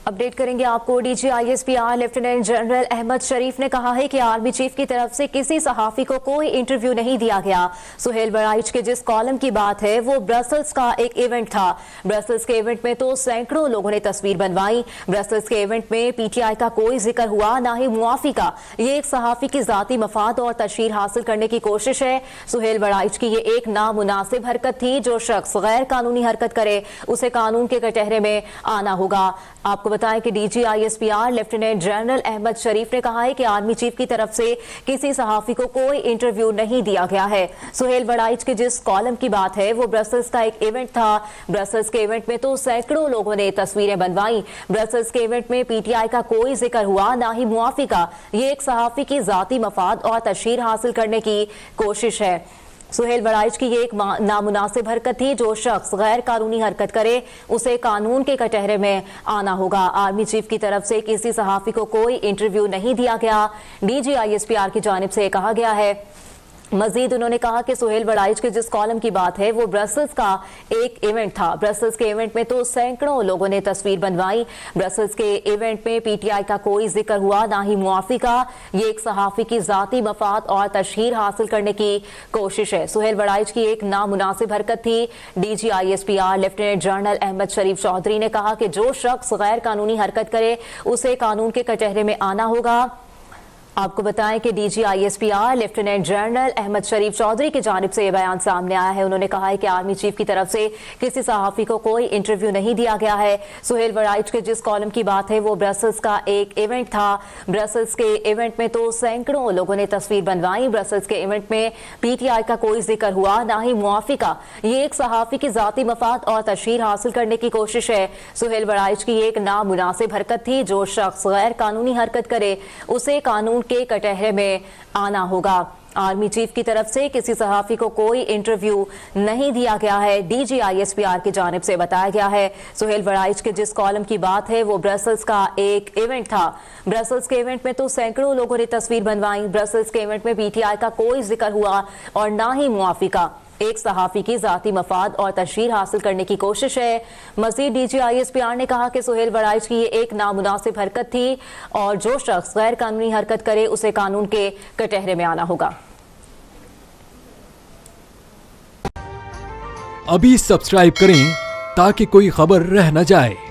Update کریں گے آپ کو۔ D G I S P R lieutenant general Ahmed Sharif نے کہا ہے کہ آرمی چیف کی طرف سے کسی صحافی کو کوئی انٹرویو نہیں دیا گیا۔ سہیل بڑائچ کے جس کالم کی بات ہے وہ برسلز کا ایک ایونٹ تھا۔ برسلز کے ایونٹ میں تو سینکڑوں لوگوں نے تصویر بنوائی۔ برسلز کے ایونٹ میں پی ٹی آئی کا کوئی ذکر ہوا، نہ ہی معافی کا۔ یہ ایک صحافی کی ذاتی مفاد اور تشہیر حاصل کرنے کی کوشش ہے۔ سہیل بڑائچ کی یہ ایک نامناسب حرکت تھی۔ جو شخص غیر قانونی حرکت کرے اسے قانون کے کٹہرے میں آنا ہوگا۔ آپ کو بتائیں کہ D G I S P R lieutenant general Ahmed Sharif نے کہا ہے کہ آرمی چیف کی طرف سے کسی صحافی کو کوئی انٹرویو نہیں دیا گیا ہے۔ سہیل بڑائچ کے جس کالم کی بات ہے وہ برسلز کا ایک ایونٹ تھا۔ برسلز کے ایونٹ میں تو سینکڑوں لوگوں نے تصویریں بنوائیں۔ برسلز کے ایونٹ میں پی ٹی آئی کا کوئی ذکر ہوا، نہ ہی معافی کا۔ یہ ایک صحافی کی ذاتی مفاد اور تشہیر حاصل کرنے کی کوشش ہے۔ سہیل بڑائچ کی یہ ایک نامناسب حرکت تھی۔ جو شخص غیر قانونی حرکت کرے اسے قانون کے کٹہرے میں آنا ہوگا۔ آرمی چیف کی طرف سے کسی صحافی کو کوئی انٹرویو نہیں دیا گیا۔ D G I S P R کی جانب سے کہا گیا ہے۔ مزید انہوں نے کہا کہ سہیل بڑائچ کے جس کالم کی بات ہے وہ برسلز کا ایک ایونٹ تھا۔ برسلز کے ایونٹ میں تو سینکڑوں لوگوں نے تصویر بنوائی۔ برسلز کے ایونٹ میں پی ٹی آئی کا کوئی ذکر ہوا، نہ ہی معافی کا۔ یہ ایک صحافی کی ذاتی مفاد اور تشہیر حاصل کرنے کی کوشش ہے۔ سہیل بڑائچ کی ایک نامناسب حرکت تھی۔ D G I S P R lieutenant general Ahmed Sharif Chaudhry نے کہا کہ جو شخص غیر قانونی حرکت کرے اسے قانون کے کٹہرے میں آنا ہوگا۔ آپ کو بتائیں کہ D G I S P R lieutenant general Ahmed Sharif Chaudhry کی جانب سے یہ بیان سامنے آیا ہے۔ انہوں نے کہا ہے کہ آرمی چیف کی طرف سے کسی صحافی کو کوئی انٹرویو نہیں دیا گیا ہے۔ سہیل بڑائچ کے جس کالم کی بات ہے وہ برسلز کا ایک ایونٹ تھا۔ برسلز کے ایونٹ میں تو سینکڑوں لوگوں نے تصویر بنوائی۔ برسلز کے ایونٹ میں پی ٹی آئی کا کوئی ذکر ہوا، نہ ہی معافی کا۔ یہ ایک صحافی کی ذاتی مفاد اور تشہیر حاصل کرنے کی کوشش ہے۔ سہیل بڑائچ کی ایک نامناسب حرکت تھی۔ جو شخص غیر قانونی حرکت کرے اسے قانون کے کٹہرے میں آنا ہوگا۔ آرمی چیف کی طرف سے کسی صحافی کو کوئی انٹرویو نہیں دیا گیا ہے۔ D G I S P R کی جانب سے بتایا گیا ہے۔ سہیل بڑائچ کے جس کالم کی بات ہے وہ برسلز کا ایک ایونٹ تھا۔ برسلز کے ایونٹ میں تو سینکڑوں لوگوں نے تصویر بنوائی۔ برسلز کے ایونٹ میں پی ٹی آئی کا کوئی ذکر ہوا اور نہ ہی معافی کا۔ ایک صحافی کی ذاتی مفاد اور تشہیر حاصل کرنے کی کوشش ہے۔ مزید D G I S P R نے کہا کہ سہیل بڑائچ کی یہ ایک نامناسب حرکت تھی اور جو شخص غیر قانونی حرکت کرے اسے قانون کے کٹہرے میں آنا ہوگا۔ ابھی سبسکرائب کریں تاکہ کوئی خبر رہ نہ جائے۔